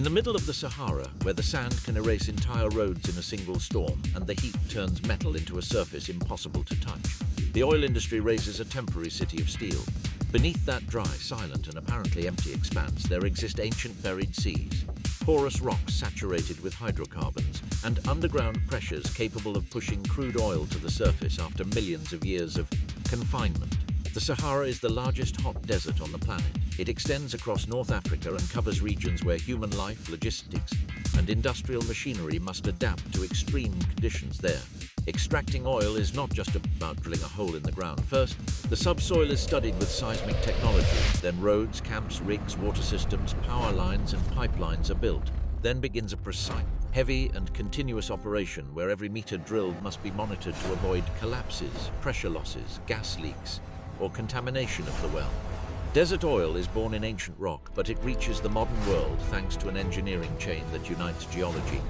In the middle of the Sahara, where the sand can erase entire roads in a single storm and the heat turns metal into a surface impossible to touch, the oil industry raises a temporary city of steel. Beneath that dry, silent and apparently empty expanse, there exist ancient buried seas, porous rocks saturated with hydrocarbons, and underground pressures capable of pushing crude oil to the surface after millions of years of confinement. The Sahara is the largest hot desert on the planet. It extends across North Africa and covers regions where human life, logistics, and industrial machinery must adapt to extreme conditions there. Extracting oil is not just about drilling a hole in the ground. First, the subsoil is studied with seismic technology. Then roads, camps, rigs, water systems, power lines, and pipelines are built. Then begins a precise, heavy, and continuous operation where every meter drilled must be monitored to avoid collapses, pressure losses, gas leaks, or contamination of the well. Desert oil is born in ancient rock, but it reaches the modern world thanks to an engineering chain that unites geology,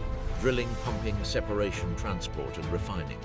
drilling, pumping, separation, transport, and refining.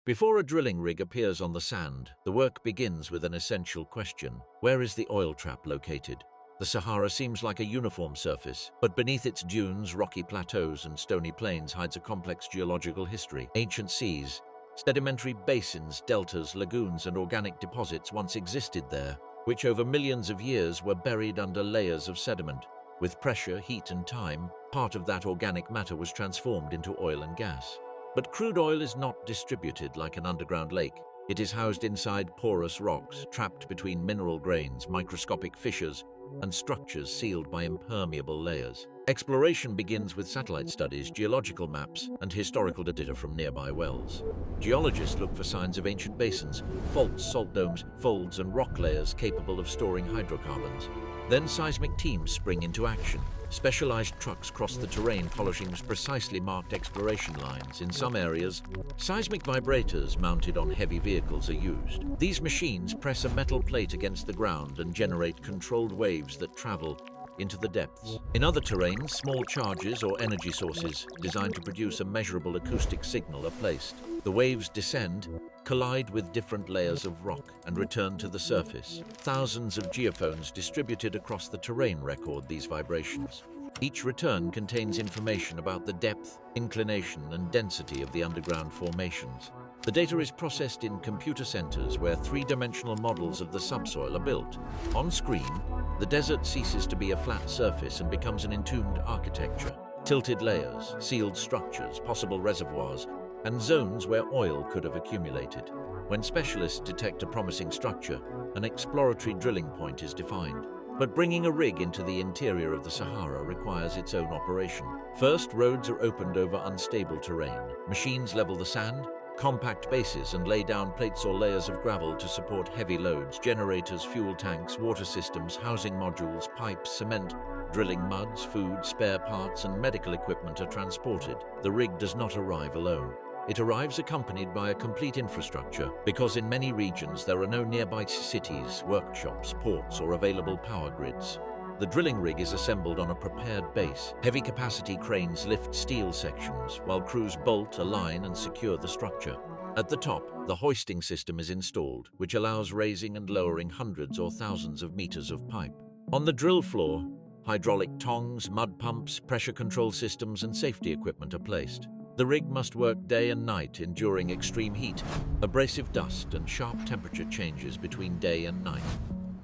Before a drilling rig appears on the sand, the work begins with an essential question. Where is the oil trap located? The Sahara seems like a uniform surface, but beneath its dunes, rocky plateaus, and stony plains hides a complex geological history. Ancient seas, sedimentary basins, deltas, lagoons, and organic deposits once existed there, which over millions of years were buried under layers of sediment. With pressure, heat, and time, part of that organic matter was transformed into oil and gas. But crude oil is not distributed like an underground lake. It is housed inside porous rocks, trapped between mineral grains, microscopic fissures, and structures sealed by impermeable layers. Exploration begins with satellite studies, geological maps, and historical data from nearby wells. Geologists look for signs of ancient basins, faults, salt domes, folds, and rock layers capable of storing hydrocarbons. Then seismic teams spring into action. Specialized trucks cross the terrain following precisely marked exploration lines. In some areas, seismic vibrators mounted on heavy vehicles are used. These machines press a metal plate against the ground and generate controlled waves that travel into the depths. In other terrains, small charges or energy sources designed to produce a measurable acoustic signal are placed. The waves descend, collide with different layers of rock, and return to the surface. Thousands of geophones distributed across the terrain record these vibrations. Each return contains information about the depth, inclination, and density of the underground formations. The data is processed in computer centers where three-dimensional models of the subsoil are built. On screen, the desert ceases to be a flat surface and becomes an entombed architecture. Tilted layers, sealed structures, possible reservoirs, and zones where oil could have accumulated. When specialists detect a promising structure, an exploratory drilling point is defined. But bringing a rig into the interior of the Sahara requires its own operation. First, roads are opened over unstable terrain. Machines level the sand, compact bases, and lay down plates or layers of gravel to support heavy loads. Generators, fuel tanks, water systems, housing modules, pipes, cement, drilling muds, food, spare parts, and medical equipment are transported. The rig does not arrive alone. It arrives accompanied by a complete infrastructure, because in many regions there are no nearby cities, workshops, ports, or available power grids. The drilling rig is assembled on a prepared base. Heavy-capacity cranes lift steel sections, while crews bolt, align, and secure the structure. At the top, the hoisting system is installed, which allows raising and lowering hundreds or thousands of meters of pipe. On the drill floor, hydraulic tongs, mud pumps, pressure control systems, and safety equipment are placed. The rig must work day and night, enduring extreme heat, abrasive dust, and sharp temperature changes between day and night.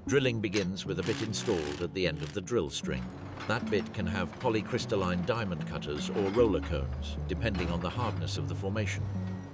Drilling begins with a bit installed at the end of the drill string. That bit can have polycrystalline diamond cutters or roller cones, depending on the hardness of the formation.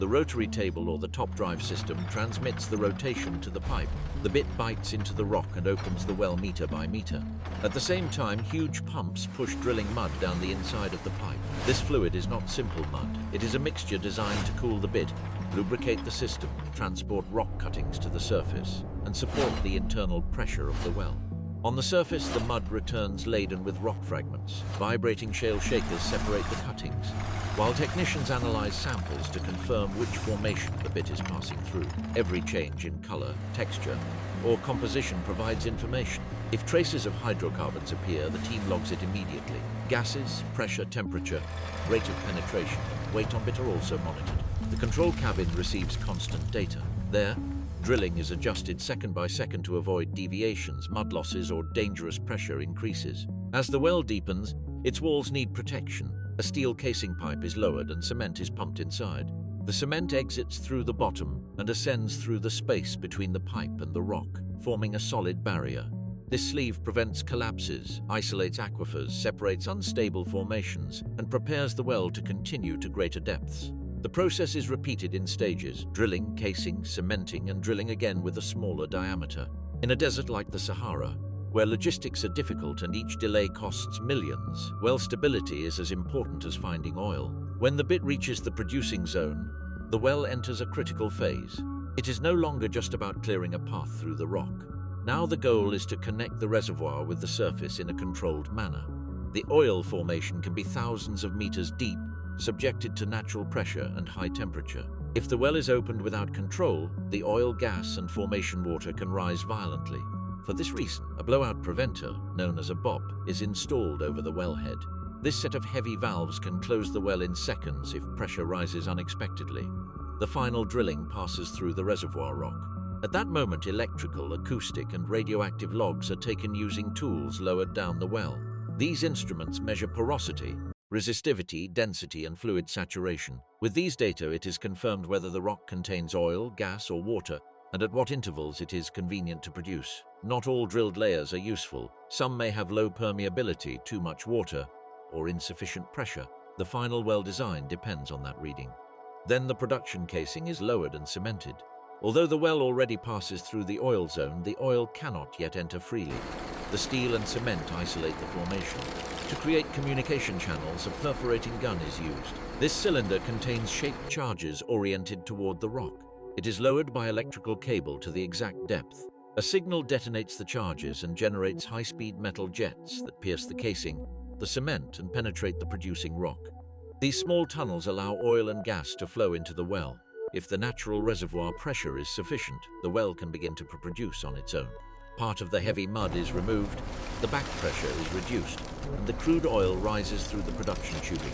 The rotary table or the top drive system transmits the rotation to the pipe. The bit bites into the rock and opens the well meter by meter. At the same time, huge pumps push drilling mud down the inside of the pipe. This fluid is not simple mud. It is a mixture designed to cool the bit, lubricate the system, transport rock cuttings to the surface, and support the internal pressure of the well. On the surface, the mud returns laden with rock fragments. Vibrating shale shakers separate the cuttings, while technicians analyze samples to confirm which formation the bit is passing through. Every change in color, texture, or composition provides information. If traces of hydrocarbons appear, the team logs it immediately. Gases, pressure, temperature, rate of penetration, weight on bit are also monitored. The control cabin receives constant data. There, Drilling is adjusted second by second to avoid deviations, mud losses, or dangerous pressure increases. As the well deepens, its walls need protection. A steel casing pipe is lowered and cement is pumped inside. The cement exits through the bottom and ascends through the space between the pipe and the rock, forming a solid barrier. This sleeve prevents collapses, isolates aquifers, separates unstable formations, and prepares the well to continue to greater depths. The process is repeated in stages: drilling, casing, cementing, and drilling again with a smaller diameter. In a desert like the Sahara, where logistics are difficult and each delay costs millions, well stability is as important as finding oil. When the bit reaches the producing zone, the well enters a critical phase. It is no longer just about clearing a path through the rock. Now the goal is to connect the reservoir with the surface in a controlled manner. The oil formation can be thousands of meters deep, subjected to natural pressure and high temperature. If the well is opened without control, the oil, gas, and formation water can rise violently. For this reason, a blowout preventer, known as a BOP, is installed over the wellhead. This set of heavy valves can close the well in seconds if pressure rises unexpectedly. The final drilling passes through the reservoir rock. At that moment, electrical, acoustic, and radioactive logs are taken using tools lowered down the well. These instruments measure porosity, resistivity, density, and fluid saturation. With these data, it is confirmed whether the rock contains oil, gas, or water, and at what intervals it is convenient to produce. Not all drilled layers are useful. Some may have low permeability, too much water, or insufficient pressure. The final well design depends on that reading. Then the production casing is lowered and cemented. Although the well already passes through the oil zone, the oil cannot yet enter freely. The steel and cement isolate the formation. To create communication channels, a perforating gun is used. This cylinder contains shaped charges oriented toward the rock. It is lowered by electrical cable to the exact depth. A signal detonates the charges and generates high-speed metal jets that pierce the casing, the cement, and penetrate the producing rock. These small tunnels allow oil and gas to flow into the well. If the natural reservoir pressure is sufficient, the well can begin to produce on its own. Part of the heavy mud is removed, the back pressure is reduced, and the crude oil rises through the production tubing.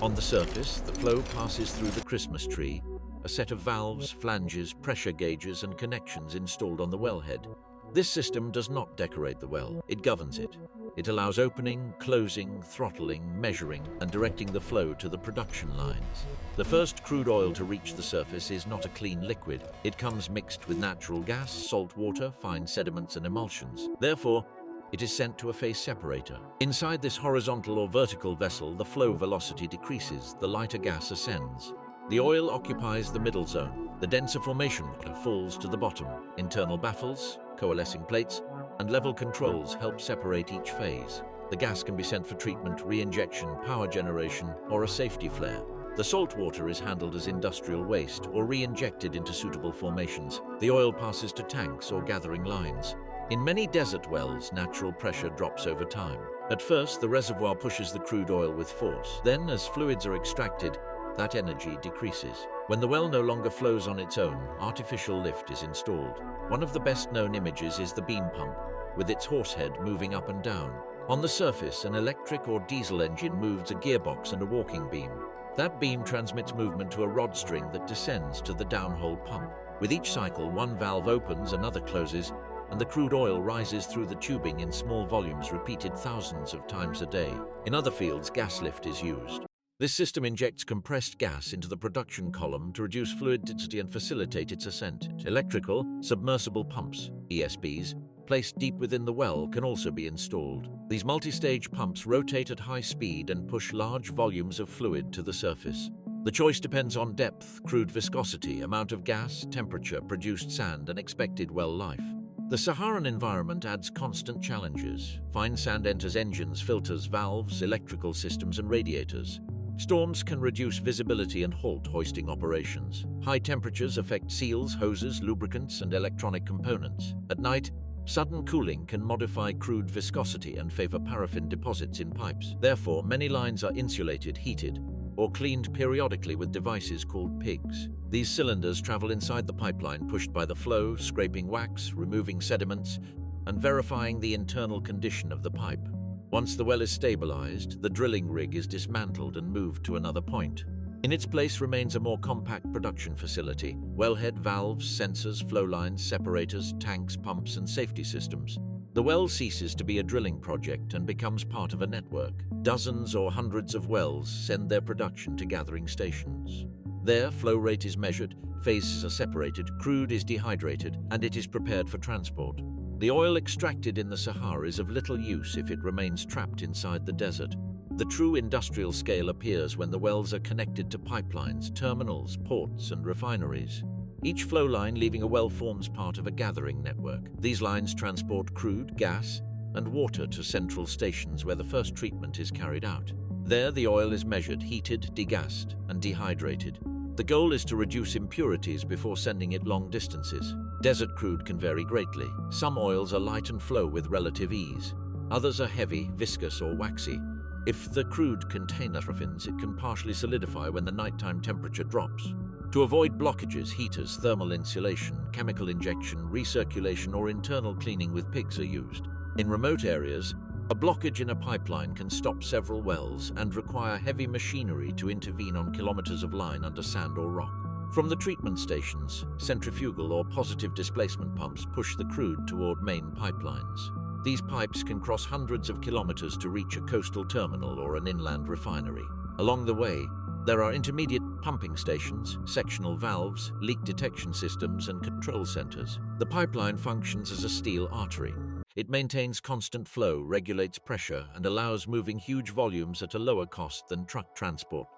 On the surface, the flow passes through the Christmas tree, a set of valves, flanges, pressure gauges, and connections installed on the wellhead. This system does not decorate the well, it governs it. It allows opening, closing, throttling, measuring, and directing the flow to the production lines. The first crude oil to reach the surface is not a clean liquid. It comes mixed with natural gas, salt water, fine sediments, and emulsions. Therefore, it is sent to a phase separator. Inside this horizontal or vertical vessel, the flow velocity decreases, the lighter gas ascends. The oil occupies the middle zone. The denser formation water falls to the bottom. Internal baffles, coalescing plates, and level controls help separate each phase. The gas can be sent for treatment, re-injection, power generation, or a safety flare. The salt water is handled as industrial waste or re-injected into suitable formations. The oil passes to tanks or gathering lines. In many desert wells, natural pressure drops over time. At first, the reservoir pushes the crude oil with force. Then, as fluids are extracted, that energy decreases. When the well no longer flows on its own, artificial lift is installed. One of the best-known images is the beam pump, with its horsehead moving up and down. On the surface, an electric or diesel engine moves a gearbox and a walking beam. That beam transmits movement to a rod string that descends to the downhole pump. With each cycle, one valve opens, another closes, and the crude oil rises through the tubing in small volumes repeated thousands of times a day. In other fields, gas lift is used. This system injects compressed gas into the production column to reduce fluid density and facilitate its ascent. Electrical, submersible pumps, ESPs, placed deep within the well can also be installed. These multi-stage pumps rotate at high speed and push large volumes of fluid to the surface. The choice depends on depth, crude viscosity, amount of gas, temperature, produced sand, and expected well life. The Saharan environment adds constant challenges. Fine sand enters engines, filters, valves, electrical systems, and radiators. Storms can reduce visibility and halt hoisting operations. High temperatures affect seals, hoses, lubricants, and electronic components. At night, sudden cooling can modify crude viscosity and favor paraffin deposits in pipes. Therefore, many lines are insulated, heated, or cleaned periodically with devices called pigs. These cylinders travel inside the pipeline, pushed by the flow, scraping wax, removing sediments, and verifying the internal condition of the pipe. Once the well is stabilized, the drilling rig is dismantled and moved to another point. In its place remains a more compact production facility: wellhead, valves, sensors, flow lines, separators, tanks, pumps, and safety systems. The well ceases to be a drilling project and becomes part of a network. Dozens or hundreds of wells send their production to gathering stations. There, flow rate is measured, phases are separated, crude is dehydrated, and it is prepared for transport. The oil extracted in the Sahara is of little use if it remains trapped inside the desert. The true industrial scale appears when the wells are connected to pipelines, terminals, ports, and refineries. Each flow line leaving a well forms part of a gathering network. These lines transport crude, gas, and water to central stations where the first treatment is carried out. There, the oil is measured, heated, degassed, and dehydrated. The goal is to reduce impurities before sending it long distances. Desert crude can vary greatly. Some oils are light and flow with relative ease. Others are heavy, viscous, or waxy. If the crude contains atropines, it can partially solidify when the nighttime temperature drops. To avoid blockages, heaters, thermal insulation, chemical injection, recirculation, or internal cleaning with pigs are used. In remote areas, a blockage in a pipeline can stop several wells and require heavy machinery to intervene on kilometers of line under sand or rock. From the treatment stations, centrifugal or positive displacement pumps push the crude toward main pipelines. These pipes can cross hundreds of kilometers to reach a coastal terminal or an inland refinery. Along the way, there are intermediate pumping stations, sectional valves, leak detection systems, and control centers. The pipeline functions as a steel artery. It maintains constant flow, regulates pressure, and allows moving huge volumes at a lower cost than truck transport.